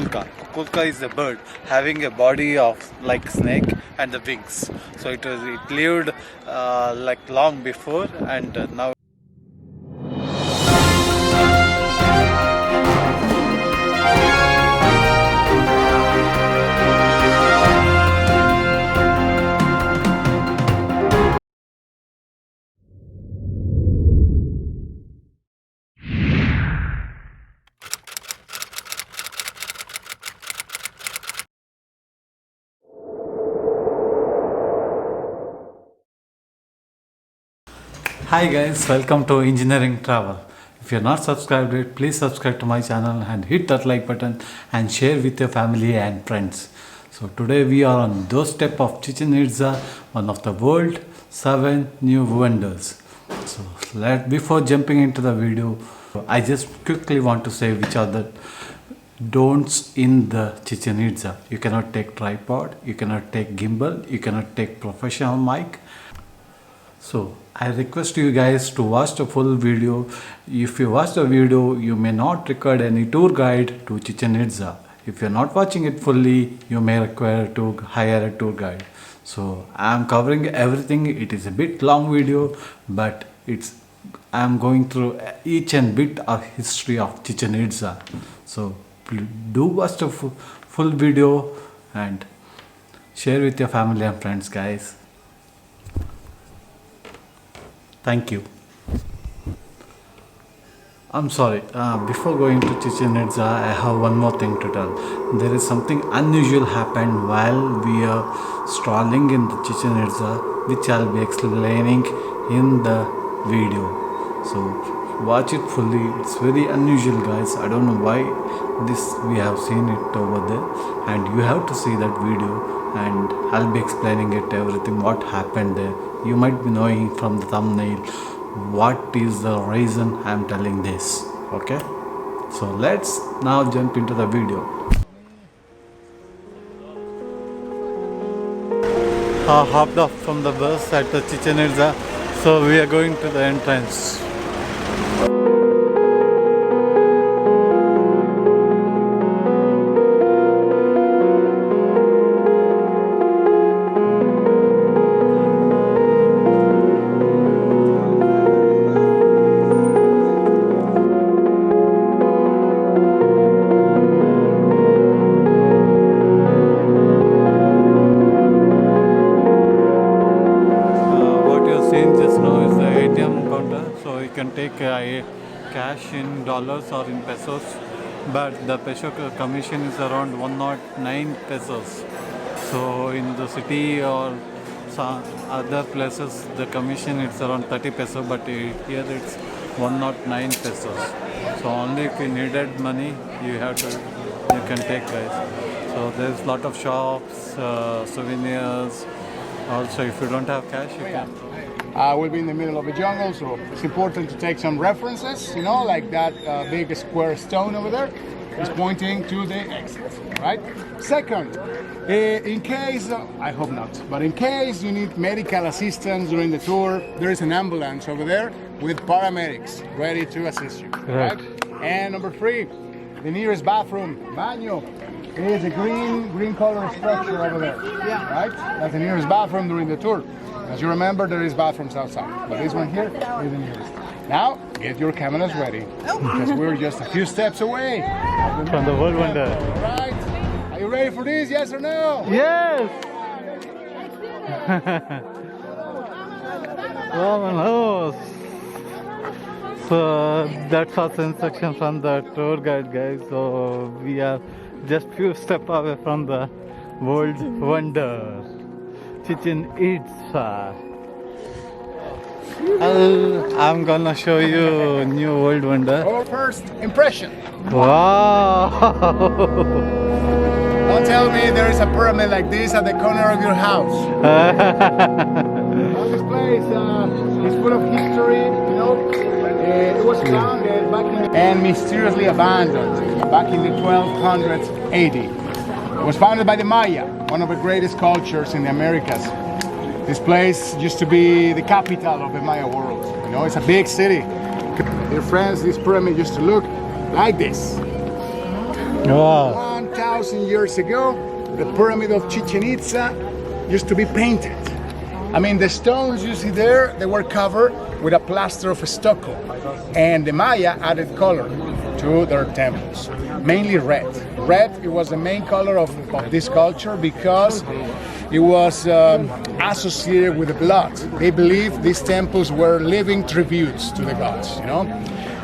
Pulka. Pulka is a bird having a body of like snake and the wings. So it lived like long before, and now. Hi guys, welcome to Engineering Travel. If you're not subscribed yet, please subscribe to my channel and hit that like button and share with your family and friends. So today we are on doorstep of Chichen Itza, one of the world 7 new wonders. So before jumping into the video, I just quickly want to say which are the don'ts in the Chichen Itza. You cannot take tripod, you cannot take gimbal, you cannot take professional mic. So I request you guys to watch the full video. If you watch the video, you may not require any tour guide to Chichen Itza. If you're not watching it fully, you may require to hire a tour guide. So I am covering everything. It is a bit long video, but I am going through each and bit of history of Chichen Itza. So do watch the full video and share with your family and friends, guys. Thank you. I'm sorry, before going to Chichen Itza, I have one more thing to tell. There is something unusual happened while we are strolling in the Chichen Itza, which I'll be explaining in the video. So watch it fully. It's very unusual, guys. I don't know why we have seen it over there, and you have to see that video, and I'll be explaining it everything what happened there. You might be knowing from the thumbnail what is the reason I'm telling this. Okay, so let's now jump into the video. Hopped off from the bus at the Chichen Itza, so we are going to the entrance. Take cash in dollars or in pesos, but the peso commission is around 109 pesos. So in the city or some other places the commission is around 30 pesos, but here it's 109 pesos. So only if you needed money you can take, guys. So there's lot of shops, souvenirs. Also, if you don't have cash, you can. We'll be in the middle of a jungle, so it's important to take some references, like that big square stone over there is pointing to the exit, right? Second, in case, I hope not, but in case you need medical assistance during the tour, there is an ambulance over there with paramedics ready to assist you, right? And number 3, the nearest bathroom, baño, is a green color structure over there, right? That's the nearest bathroom during the tour. As you remember, there is bathrooms outside, but this one here is the nearest. Now, get your cameras ready, because we're just a few steps away from the world wonder. Right? Are you ready for this? Yes or no? Yes. Vámonos. So that's our instruction from the tour guide, guys. So we are just few steps away from the world wonder, Chichen Itza. I'm gonna show you new world wonder. Our first impression. Wow! Don't tell me there is a pyramid like this at the corner of your house. This place is full of history, it was founded back in and mysteriously abandoned back in the 1200s AD. It was founded by the Maya, one of the greatest cultures in the Americas. This place used to be the capital of the Maya world. It's a big city. Dear friends, this pyramid used to look like this. Wow. 1, 2,000 years ago, the pyramid of Chichen Itza used to be painted. I mean, the stones you see there, they were covered with a plaster of stucco. And the Maya added color to their temples, mainly red. Red, it was the main color of this culture because it was associated with the blood. They believed these temples were living tributes to the gods, you know.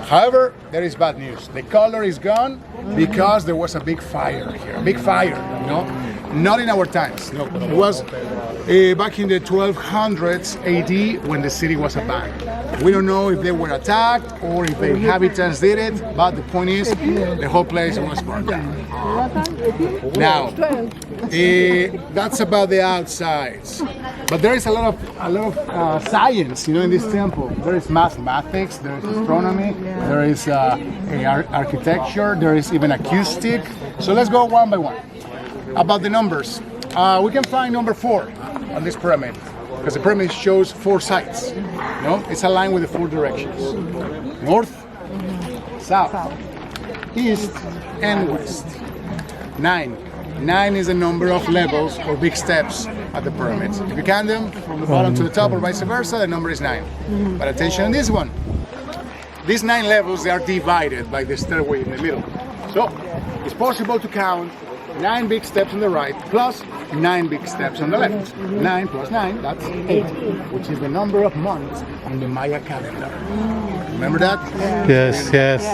However, there is bad news. The color is gone because there was a big fire here, a big fire, you know. Not in our times, no. It was back in the 1200s AD when the city was abandoned. We don't know if they were attacked or if the inhabitants did it, but the point is the whole place was burned down. Now, that's about the outsides. But there is a lot of science, you know, in this temple. There is mathematics, there is astronomy, there is architecture, there is even acoustic. So let's go one by one. About the numbers, we can find number 4 on this pyramid because the pyramid shows 4 sides. You know, it's aligned with the 4 directions: north, south, east, and west. 9. 9 is the number of levels or big steps at the pyramid. If you count them from the bottom to the top or vice versa, the number is 9. But attention on this one. These 9 levels, they are divided by the stairway in the middle. So it's possible to count 9 big steps on the right plus 9 big steps on the left. 9 plus 9, that's 8, which is the number of months on the Maya calendar. Remember that? Yes, yes.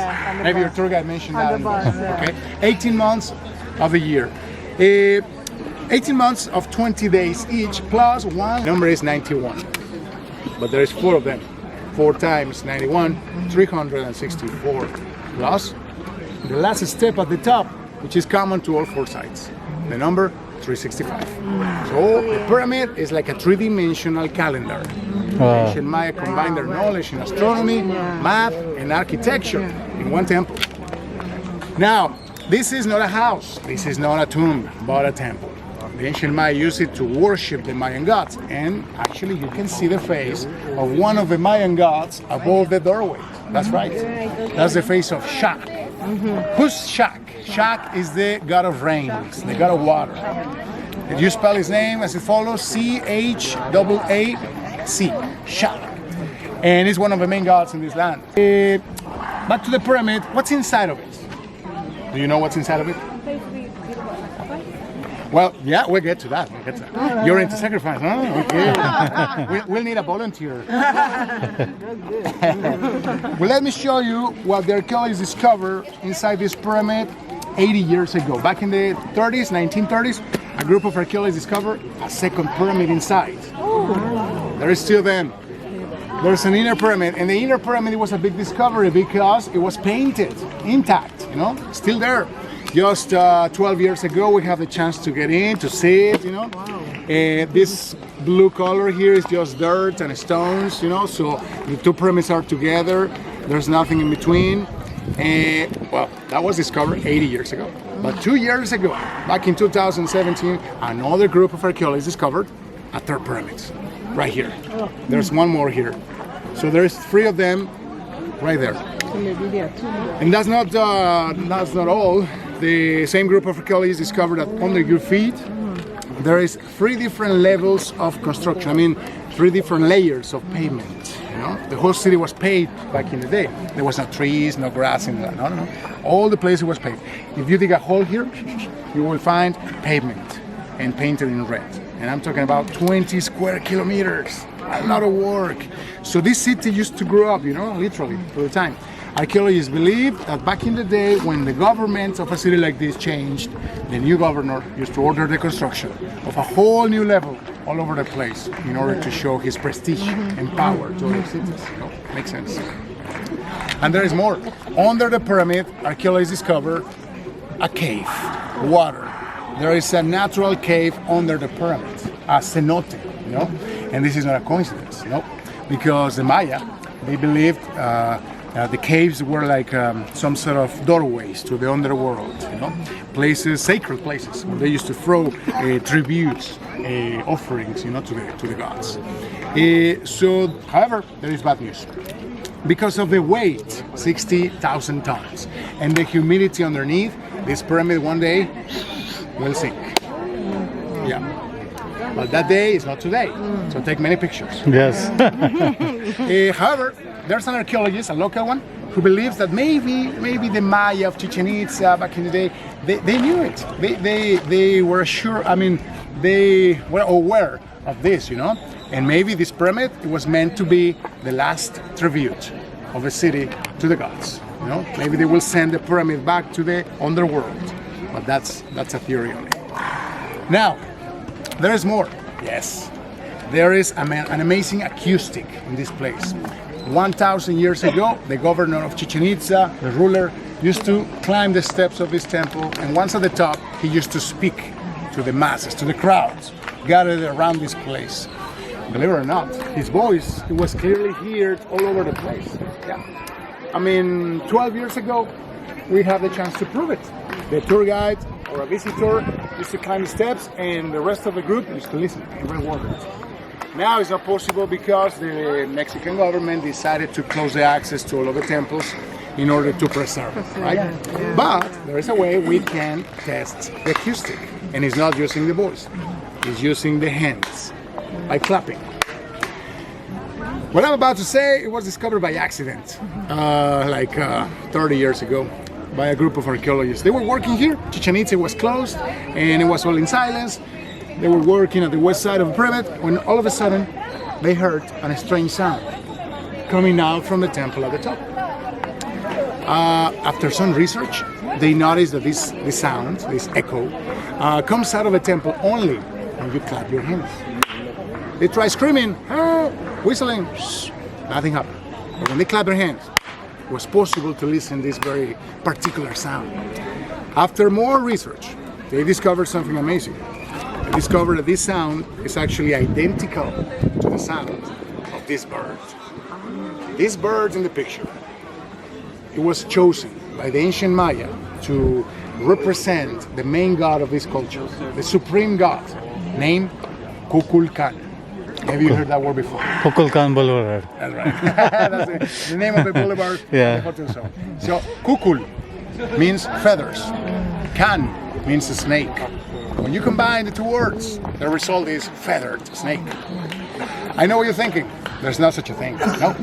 Maybe your tour guide mentioned that. Okay, 18 months of a year. 18 months of 20 days each plus 1. Number is 91. But there is 4 of them. 4 times 91, 364. Plus the last step at the top, which is common to all 4 sides. The number 365. So the pyramid is like a 3-dimensional calendar. Ancient Maya combined their knowledge in astronomy, math, and architecture in one temple. Now, this is not a house, this is not a tomb, but a temple. The ancient Maya used it to worship the Mayan gods, and actually you can see the face of one of the Mayan gods above the doorway. That's right. That's the face of Shak. Who's Shak? Shak is the god of rains, the god of water. If you spell his name as it follows, Chaac, Shak. And he's one of the main gods in this land. Back to the pyramid, what's inside of it? Do you know what's inside of it? Well, yeah, we'll get to that. You're into sacrifice, huh? Okay. We'll need a volunteer. Well, let me show you what the archaeologists discovered inside this pyramid 80 years ago. Back in the 30s, 1930s, a group of archaeologists discovered a second pyramid inside. There is still them. There's an inner pyramid, and the inner pyramid was a big discovery because it was painted, intact, you know, still there. Just 12 years ago, we have the chance to get in, to see it, you know. This blue color here is just dirt and stones, you know, so the 2 pyramids are together. There's nothing in between. Well, that was discovered 80 years ago. But 2 years ago, back in 2017, another group of archaeologists discovered a 3rd pyramid, right here. There's one more here. So there's 3 of them right there. And that's not all. The same group of archaeologists discovered that under your feet there is 3 different levels of construction. I mean, 3 different layers of pavement. You know, the whole city was paved back in the day. There was no trees, no grass in that. No. All the place was paved. If you dig a hole here, you will find pavement and painted in red. And I'm talking about 20 square kilometers. A lot of work. So this city used to grow up, you know, literally, for the time. Archaeologists believe that back in the day, when the government of a city like this changed, the new governor used to order the construction of a whole new level all over the place in order to show his prestige and power to other cities. So, makes sense. And there is more. Under the pyramid, archaeologists discovered a cave, water. There is a natural cave under the pyramid, a cenote, you know. And this is not a coincidence, no, because the Maya, they believed the caves were like some sort of doorways to the underworld, you know, places, sacred places, where they used to throw tributes, offerings, you know, to the gods. So, however, there is bad news. Because of the weight, 60,000 tons, and the humidity underneath, this pyramid one day will sink. Yeah. But that day is not today, so take many pictures. Yes. However, there's an archaeologist, a local one, who believes that maybe the Maya of Chichen Itza back in the day, they knew it. They were sure. I mean, they were aware of this, you know. And maybe this pyramid was meant to be the last tribute of a city to the gods. You know, maybe they will send the pyramid back to the underworld. But that's a theory only. Now, there is more. Yes, there is an amazing acoustic in this place. 1,000 years ago, the governor of Chichen Itza, the ruler, used to climb the steps of this temple, and once at the top, he used to speak to the masses, to the crowds gathered around this place. Believe it or not, his voice, it was clearly heard all over the place. Yeah. I mean, 12 years ago, we had the chance to prove it. The tour guide or a visitor used to climb the steps, and the rest of the group used to listen every word. Now it's not possible because the Mexican government decided to close the access to all of the temples in order to preserve it, right? Yeah. But there is a way we can test the acoustic, and it's not using the voice, it's using the hands, by clapping. What I'm about to say, it was discovered by accident, 30 years ago, by a group of archaeologists. They were working here, Chichen Itza was closed, and it was all in silence. They were working at the west side of the pyramid when all of a sudden they heard a strange sound coming out from the temple at the top. After some research, they noticed that this sound, this echo, comes out of a temple only when you clap your hands. They try screaming, whistling, nothing happened. But when they clap their hands, it was possible to listen to this very particular sound. After more research, they discovered something amazing. They discovered that this sound is actually identical to the sound of this bird. This bird in the picture, it was chosen by the ancient Maya to represent the main god of this culture, the supreme god, named Kukulkan. Have you heard that word before? Kukulkan Boulevard. That's right. That's the name of the boulevard. Yeah. So Kukul means feathers. Kan means a snake. When you combine the two words, the result is feathered snake. I know what you're thinking. There's not such a thing. No,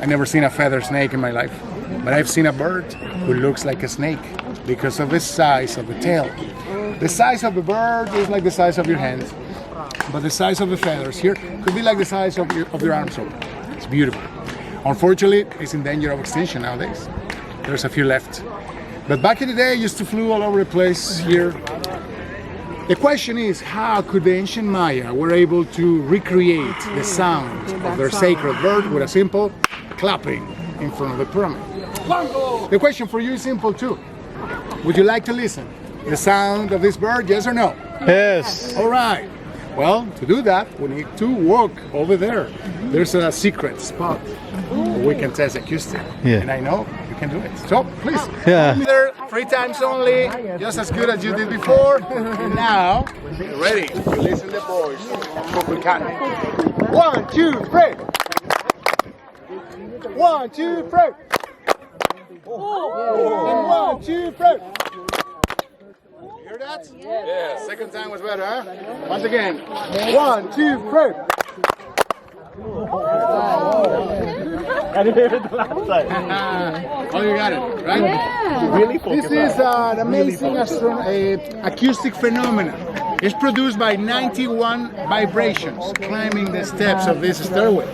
I've never seen a feathered snake in my life. But I've seen a bird who looks like a snake because of the size of the tail. The size of the bird is like the size of your hand, but the size of the feathers here could be like the size of your arm. So it's beautiful. Unfortunately, it's in danger of extinction nowadays. There's a few left. But back in the day, it used to flew all over the place here. The question is, how could the ancient Maya were able to recreate the sound of their sacred bird with a simple clapping in front of the pyramid? The question for you is simple too. Would you like to listen? The sound of this bird, yes or no? Yes. All right. Well, to do that, we need to walk over there. There's a secret spot where we can test acoustic. Yeah. And I know you can do it. So, please. Yeah. There, 3 times only, just as good as you did before. And now, ready to listen to the voice of Kukulkan. 1, 2, 3. 1, 2, 3. And 1, 2, 3. Hear that? Yeah. Second time was better, huh? Once again. 1, 2, 3. I didn't hear it the last time. Oh, you got it, right? Yeah. Really This is an amazing acoustic phenomenon. It's produced by 91 vibrations climbing the steps of this stairway.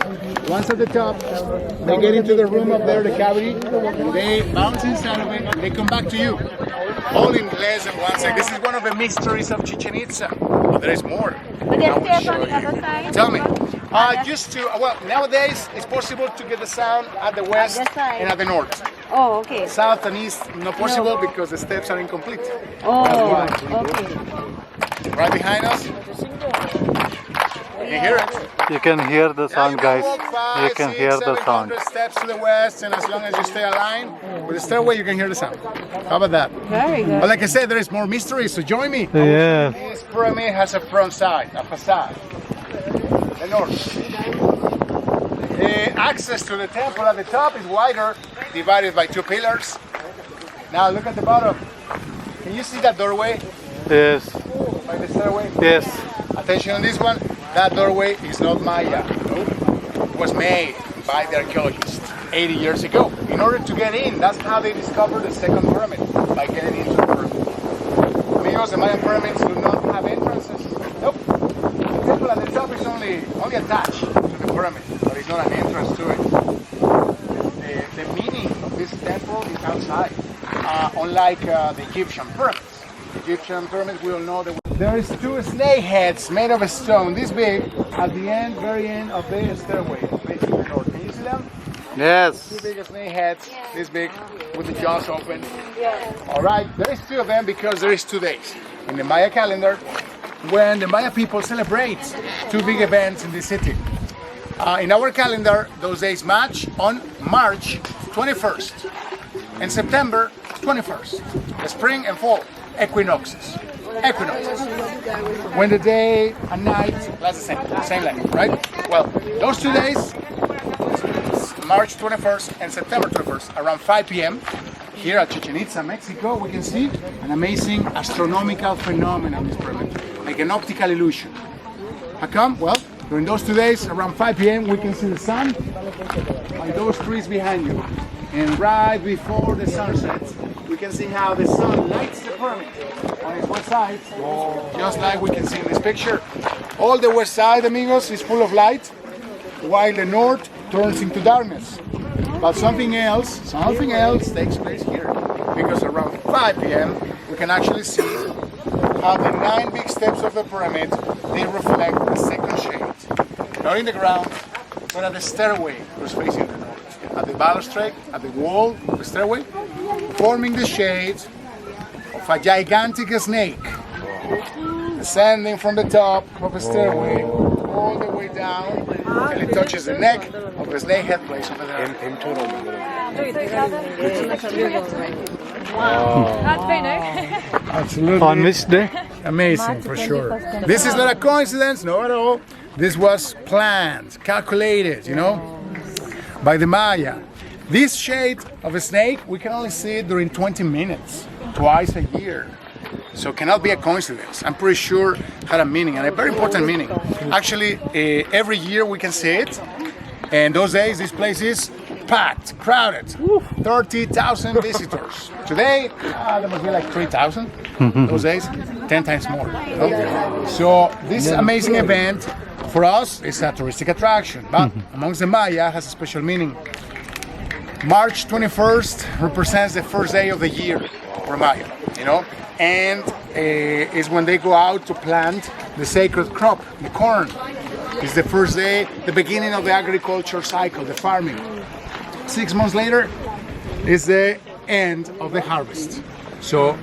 Once at the top, they get into the room up there, the cavity, they bounce inside of it, and they come back to you. All in less than 1 second. This is one of the mysteries of Chichen Itza. But there is more. But they stay on the other side? Tell me. Nowadays it's possible to get the sound at the west and at the north. Oh, okay. South and east not possible because the steps are incomplete. Oh, okay. Right behind us. You can hear it. You can hear the sound, guys. You can hear the sound. 700 steps to the west, and as long as you stay aligned with the stairway, you can hear the sound. How about that? Very good. But like I said, there is more mystery, so join me. Yeah. This pyramid has a front side, a facade. The north. The access to the temple at the top is wider, divided by 2 pillars. Now look at the bottom. Can you see that doorway? Yes. By the stairway. Yes. Attention on this one. That doorway is not Maya. Nope. It was made by the archaeologists 80 years ago. In order to get in, that's how they discovered the second pyramid, by getting into the pyramid. Amigos, the Mayan pyramids do not have entrances. Nope. The temple at the top is only attached to the pyramid, but it's not an entrance to it. The meaning of this temple is outside, unlike the Egyptian pyramids. The Egyptian pyramids, we all know that there is two snake heads made of a stone this big at the end, very end of the stairway facing the north. Can you see them? Yes. Two big snake heads, this big, with the jaws open. All right, there is two of them because there is 2 days in the Maya calendar when the Maya people celebrate 2 big events in the city. In our calendar, those days match on March 21st and September 21st, the spring and fall equinoxes. When the day and night last the same length, right? Well, those 2 days, March 21st and September 21st, around 5 p.m., here at Chichen Itza, Mexico, we can see an amazing astronomical phenomenon on this pyramid, like an optical illusion. How come? Well, during those 2 days, around 5 p.m., we can see the sun by those trees behind you. And right before the sun sets, we can see how the sun lights the pyramid on its west side, just like we can see in this picture. All the west side, amigos, is full of light, while the north turns into darkness. But something else takes place here, because around 5 p.m. we can actually see how the 9 big steps of the pyramid, they reflect the second shade, not in the ground, but at the stairway who's facing the north. At the balustrade, at the wall of the stairway, forming the shade of a gigantic snake, descending from the top of the stairway all the way down until it touches the neck of the snake head place over there. Absolutely. On which day? Amazing, for sure. This is not a coincidence, no at all. This was planned, calculated, by the Maya. This shade of a snake, we can only see it during 20 minutes, twice a year. So it cannot be a coincidence. I'm pretty sure it had a meaning, and a very important meaning. Actually, every year we can see it, and those days this place is packed, crowded, 30,000 visitors. Today, there must be like 3,000. Those days, 10 times more. So this amazing event for us is a touristic attraction, but amongst the Maya has a special meaning. March 21st represents the first day of the year for Maya, and is when they go out to plant the sacred crop, the corn. It's the first day, the beginning of the agriculture cycle, the farming. 6 months later is the end of the harvest. So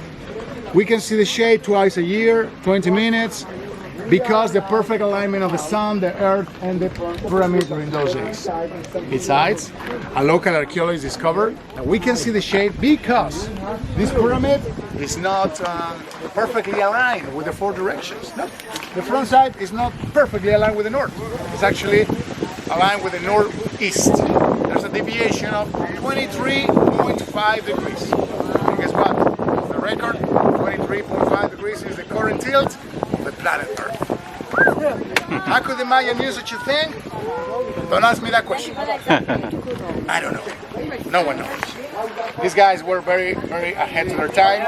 we can see the shade twice a year, 20 minutes, because the perfect alignment of the sun, the earth, and the pyramid during those days. Besides, a local archaeologist discovered that we can see the shade because this pyramid is not perfectly aligned with the 4 directions. No, the front side is not perfectly aligned with the north. It's actually aligned with the northeast. There's a deviation of 23.5 degrees. And guess what? The record, 23.5 degrees is the current tilt of the planet Earth. How could the Maya knew such a thing? Don't ask me that question. I don't know. No one knows. These guys were very, very ahead of their time.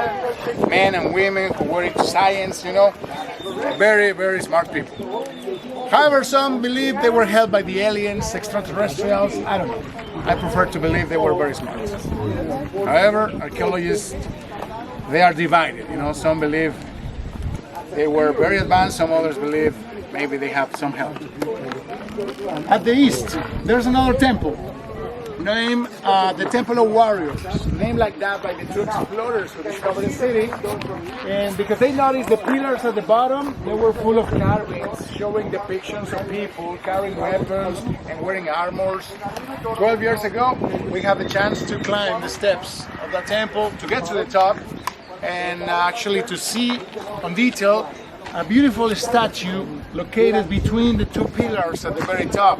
Men and women who were into science, very, very smart people. However, some believe they were held by the aliens, extraterrestrials. I don't know. I prefer to believe they were very smart. However, archaeologists, they are divided. Some believe they were very advanced, some others believe maybe they have some help. At the east, there's another temple named the Temple of Warriors, named like that by the two explorers who discovered the city. And because they noticed the pillars at the bottom, they were full of carvings showing depictions of people carrying weapons and wearing armors. 12 years ago, we had the chance to climb the steps of that temple to get to the top and actually to see on detail a beautiful statue located between the 2 pillars at the very top.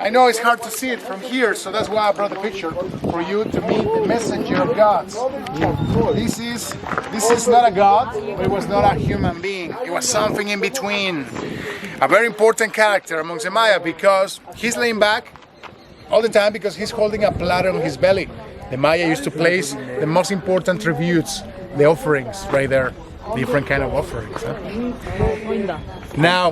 I know it's hard to see it from here, so that's why I brought the picture for you to meet the messenger of gods. This is not a god, but it was not a human being. It was something in between. A very important character amongst the Maya because he's laying back all the time because he's holding a platter on his belly. The Maya used to place the most important tributes, the offerings right there. Different kind of offerings. Huh? Now,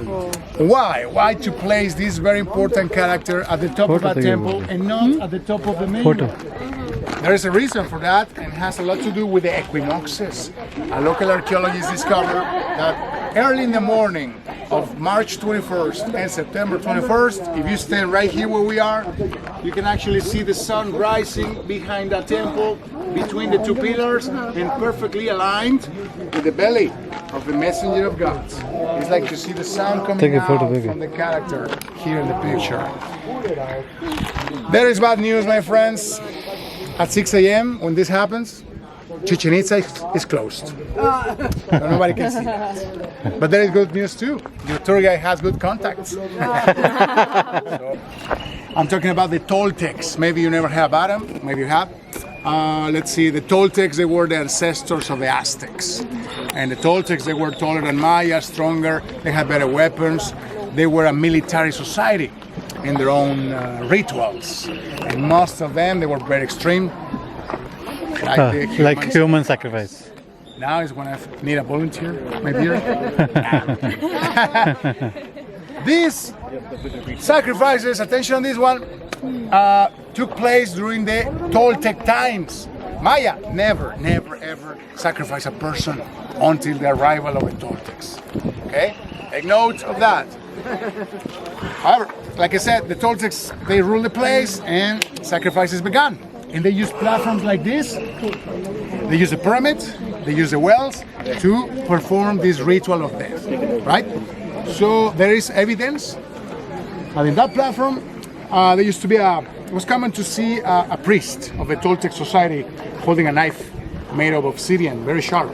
why to place this very important character at the top of a temple and not at the top of the main? There is a reason for that, and it has a lot to do with the equinoxes. A local archaeologist discovered that early in the morning of March 21st and September 21st, if you stand right here where we are, you can actually see the sun rising behind the temple, between the two pillars, and perfectly aligned with the belly of the messenger of gods. It's like you see the sun coming out from the character here in the picture. There is bad news, my friends. At 6 a.m. when this happens, Chichen Itza is closed. Nobody can see that. But there is good news too. Your tour guide has good contacts. So, I'm talking about the Toltecs. Maybe you never heard about them. Maybe you have. Let's see, the Toltecs, they were the ancestors of the Aztecs. And the Toltecs, they were taller than Maya, stronger, they had better weapons. They were a military society in their own rituals. And most of them, they were very extreme. Like human sacrifice. Now is when I need a volunteer, maybe. These sacrifices, attention on this one, took place during the Toltec times. Maya never ever sacrificed a person until the arrival of the Toltecs. Okay? Take note of that. However, like I said, the Toltecs, they ruled the place and sacrifices began. And they used platforms like this. They use the pyramid, they use the wells to perform this ritual of death, right? So there is evidence that in that platform, there used to be it was common to see a priest of the Toltec society holding a knife made of obsidian, very sharp.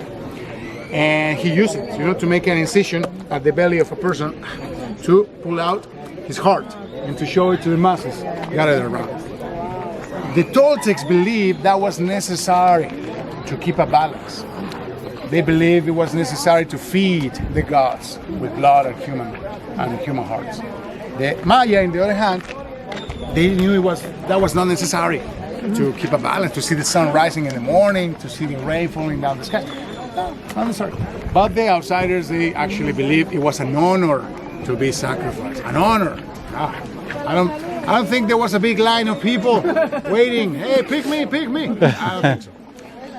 And he used it, to make an incision at the belly of a person to pull out his heart and to show it to the masses gathered around. The Toltecs believed that was necessary to keep a balance. They believed it was necessary to feed the gods with blood and human hearts. The Maya, on the other hand, they knew that was not necessary to keep a balance, to see the sun rising in the morning, to see the rain falling down the sky. Not necessary. But the outsiders, they actually believed it was an honor to be sacrificed. An honor. I don't think there was a big line of people waiting. Hey, pick me, pick me. I don't think so.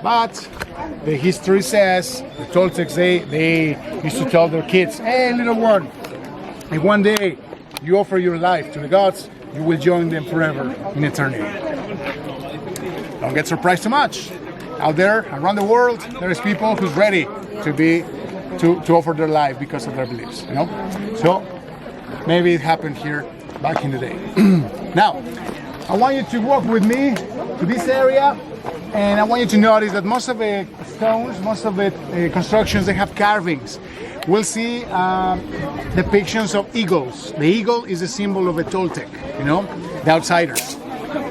But the history says the Toltecs, they used to tell their kids, hey, little one, if one day you offer your life to the gods, you will join them forever in eternity. Don't get surprised too much. Out there, around the world, there is people who's ready to offer their life because of their beliefs. So maybe it happened here back in the day. Now, I want you to walk with me to this area, and I want you to notice that most of the stones, most of the constructions, they have carvings. We'll see depictions of eagles. The eagle is a symbol of a Toltec, the outsiders.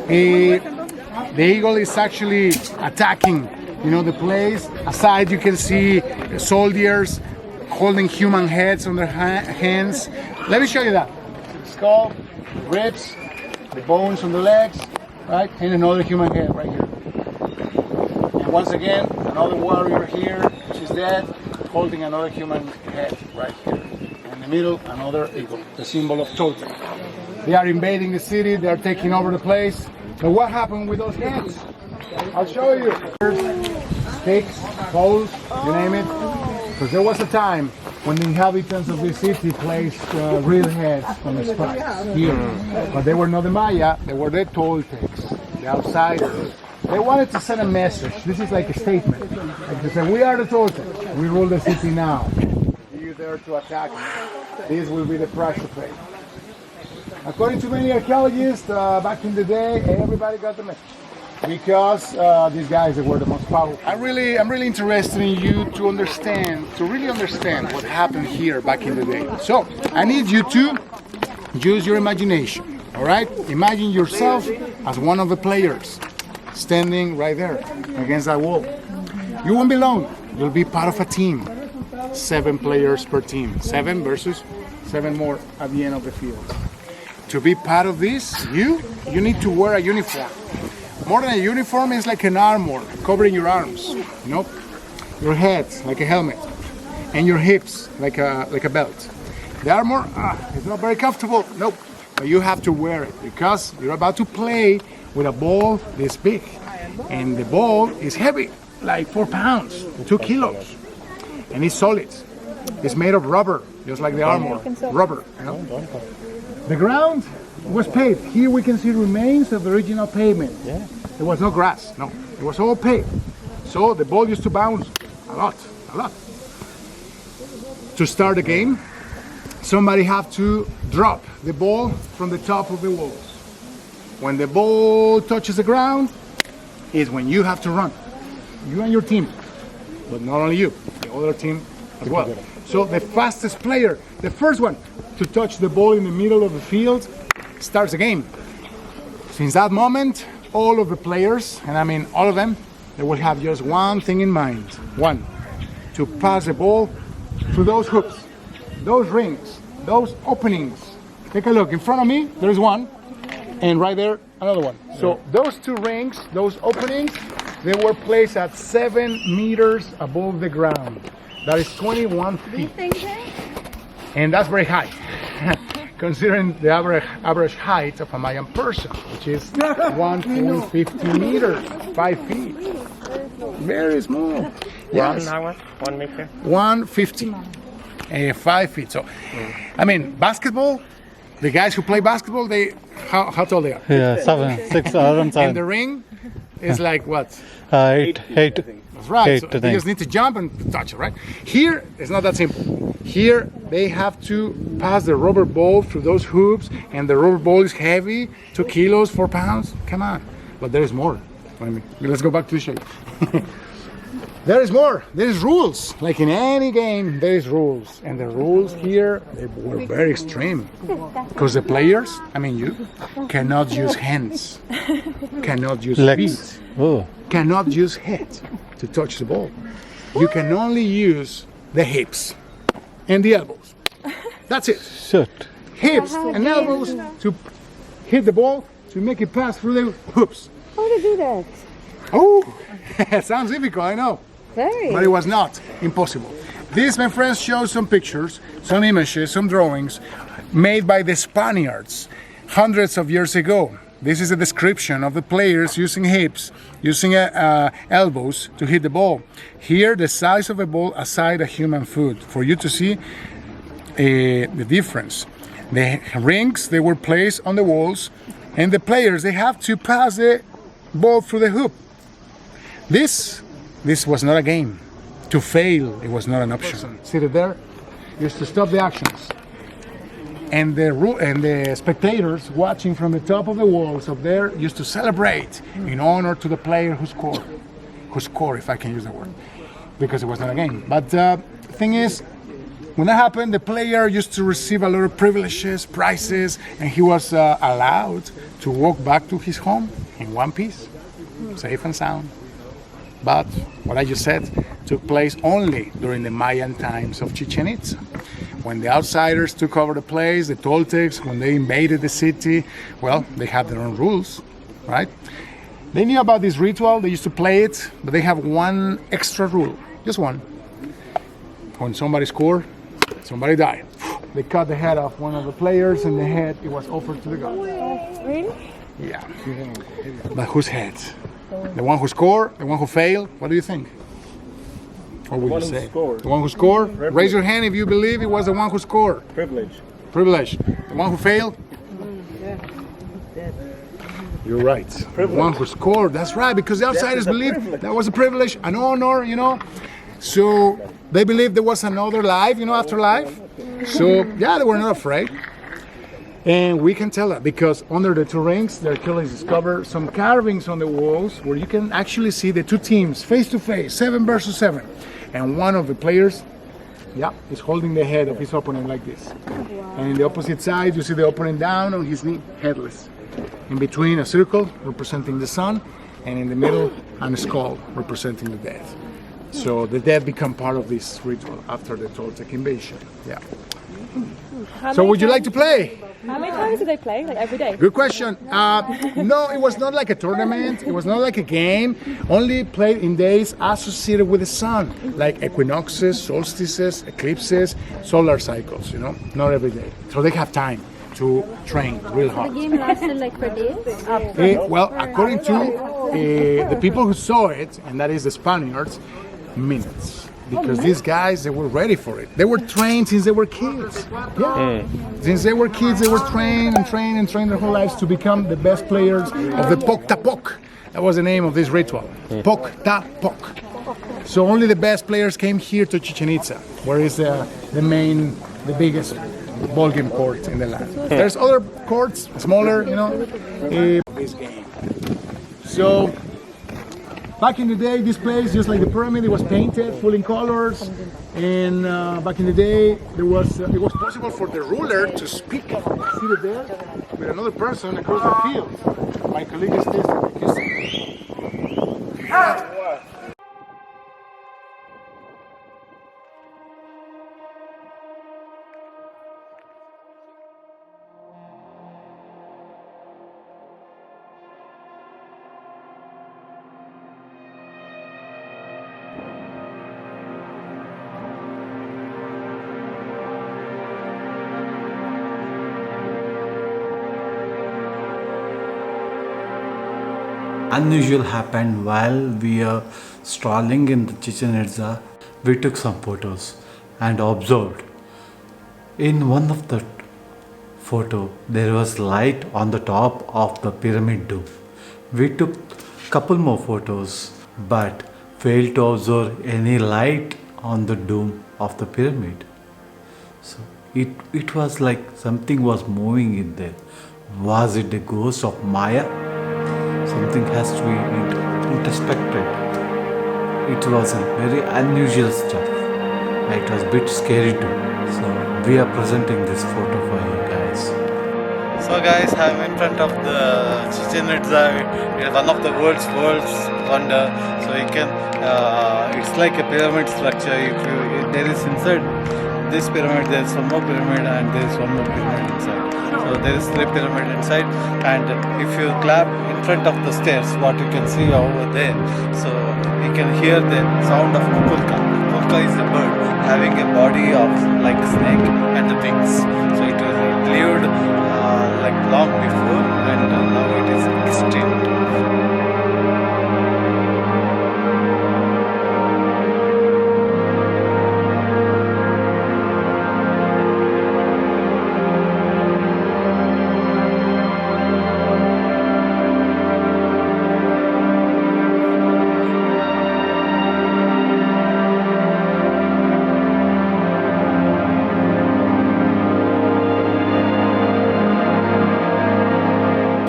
The eagle is actually attacking, the place. Aside, you can see soldiers holding human heads on their hands. Let me show you that. Skull, ribs, the bones on the legs, right? And another human head right here. And once again, another warrior here, she's dead, holding another human head right here. In the middle, another eagle, the symbol of Toltec. They are invading the city, they are taking over the place. So what happened with those heads? I'll show you. Sticks, poles, you name it. Because there was a time when the inhabitants of this city placed real heads on the spot here. But they were not the Maya, they were the Toltecs, the outsiders. They wanted to send a message. This is like a statement. Like they said, we are the Toltecs, we rule the city now. You're there to attack me. This will be the price to pay. According to many archaeologists, back in the day, everybody got the message. Because these guys were the most powerful. I'm really interested in you to really understand what happened here back in the day. So I need you to use your imagination. All right? Imagine yourself as one of the players standing right there against that wall. You won't be alone. You'll be part of a team. 7 players per team. 7 versus 7 more at the end of the field. To be part of this, you need to wear a uniform. More than a uniform, is like an armor covering your arms, you know, your head like a helmet, and your hips like a belt. The armor is not very comfortable, nope, but you have to wear it because you're about to play with a ball this big, and the ball is heavy, like 4 pounds, 2 kilos, and it's solid. It's made of rubber, just like the armor, rubber. You know? The ground was paved. Here we can see remains of the original pavement. Yeah. There was no grass, no. It was all paved. So the ball used to bounce a lot. To start the game, somebody have to drop the ball from the top of the walls. When the ball touches the ground, is when you have to run. You and your team, but not only you, the other team as well. So the fastest player, the first one to touch the ball in the middle of the field, starts the game. Since that moment, all of the players, and I mean all of them, they will have just one thing in mind. One, to pass the ball through those hoops, those rings, those openings. Take a look, in front of me, there's one, and right there, another one. So those 2 rings, those openings, they were placed at 7 meters above the ground. That is 21 feet. And that's very high, considering the average height of a Mayan person, which is 1.50 meters, 5 feet. Very small. Yes. 1 meter. 150, 5 feet. So, I mean, basketball, the guys who play basketball, how tall they are? Yeah, 7, 6, around 7. And the ring is like what? 8. That's right. 8 So to they 9. just need to jump and touch it, right? Here, it's not that simple. Here, they have to pass the rubber ball through those hoops, and the rubber ball is heavy, 2 kilos, 4 pounds. Come on. But there is more. I mean, let's go back to the shape. There is more. There is rules. Like in any game, there is rules. And the rules here, they were very extreme. Because the players, I mean you, cannot use hands, cannot use Legs. feet, Oh. cannot use head to touch the ball. You can only use the hips and the elbows. That's it. Shit. Hips and elbows to hit the ball, to make it pass through the hoops. How to do that? Oh, sounds difficult, I know. Very. But it was not impossible. This, my friends, shows some pictures, some images, some drawings made by the Spaniards hundreds of years ago. This is a description of the players using hips, using elbows to hit the ball. Here, the size of a ball aside a human foot, for you to see the difference. The rings, they were placed on the walls, and the players, they have to pass the ball through the hoop. This was not a game. To fail, it was not an option. Seated there, used to stop the actions. And the spectators watching from the top of the walls up there used to celebrate in honor to the player who scored, if I can use the word, because it was not a game. But the thing is, when that happened, the player used to receive a lot of privileges, prizes, and he was allowed to walk back to his home in one piece, safe and sound. But what I just said took place only during the Mayan times of Chichen Itza. When the outsiders took over the place, the Toltecs, when they invaded the city, well, they had their own rules, right? They knew about this ritual, they used to play it, but they have one extra rule, just one. When somebody scored, somebody died. They cut the head off one of the players, and the head, it was offered to the gods. Really? Yeah. But whose head? The one who scored, the one who failed? What do you think? What would you say? The one who scored? Raise your hand if you believe it was the one who scored. Privilege. Privilege. The one who failed? You're right. The one who scored. That's right, because the outsiders believed that was a privilege, an honor, you know. So they believed there was another life, you know, after life. So, yeah, they were not afraid. And we can tell that because under the 2 rings, the archaeologists discovered some carvings on the walls where you can actually see the 2 teams face to face, 7 versus 7. And one of the players Yeah, he's holding the head of his opponent like this. And in the opposite side, you see the opponent down on his knee, headless. In between, a circle representing the sun, and in the middle, a skull representing the dead. So the dead become part of this ritual after the Toltec invasion. Yeah. So would you like to play? How many times do they play? Like every day? Good question. No, it was not like a tournament. It was not like a game. Only played in days associated with the sun, like equinoxes, solstices, eclipses, solar cycles, you know, not every day. So they have time to train real hard. The game lasted like for days? Well, according to the people who saw it, and that is the Spaniards, minutes. Because these guys, they were ready for it. They were trained since they were kids. Yeah. Since they were kids, they were trained their whole lives to become the best players of the Pok Ta Pok. That was the name of this ritual. Pok Ta Pok. So only the best players came here to Chichen Itza, where is the biggest ball game court in the land. There's other courts, smaller, you know, this game. So back in the day, this place, just like the pyramid, it was painted full in colors. And back in the day, it was possible for the ruler to speak seated there with another person across the field. My colleague is this. Unusual happened while we are strolling in the Chichen Itza. We took some photos and observed. In one of the photo, there was light on the top of the pyramid dome. We took couple more photos, but failed to observe any light on the dome of the pyramid. So it was like something was moving in there. Was it the ghost of Maya? Something has to be introspected. It was a very unusual stuff. It was a bit scary too. So we are presenting this photo for you guys. So guys, I'm in front of the Chichen Itza, one of the world's wonder. So you can, it's like a pyramid structure. There is inside this pyramid, there is one more pyramid, and there is one more pyramid inside. So there is 3 pyramid inside, and if you clap in front of the stairs, what you can see over there, so you can hear the sound of Pulka. Pulka is a bird having a body of like a snake and the wings. So it was lived like long before, and now it is extinct.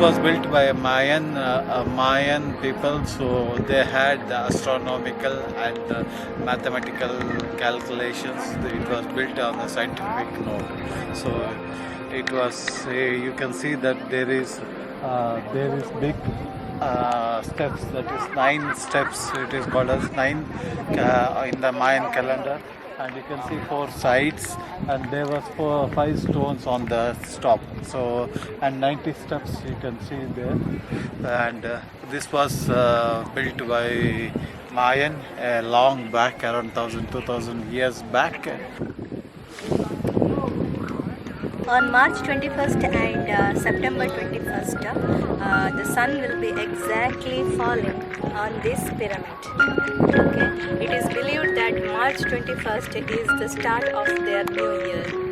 Was built by a Mayan people, so they had the astronomical and mathematical calculations. It was built on a scientific note. So it was. You can see that there is big steps. That is 9 steps. It is called as 9 in the Mayan calendar. And you can see 4 sides, and there was 5 stones on the top. So, and 90 steps you can see there. And this was built by Mayan long back, around 1,000-2,000 years back. On March 21st and September 21st, the sun will be exactly falling on this pyramid. Okay? It is believed that March 21st is the start of their new year.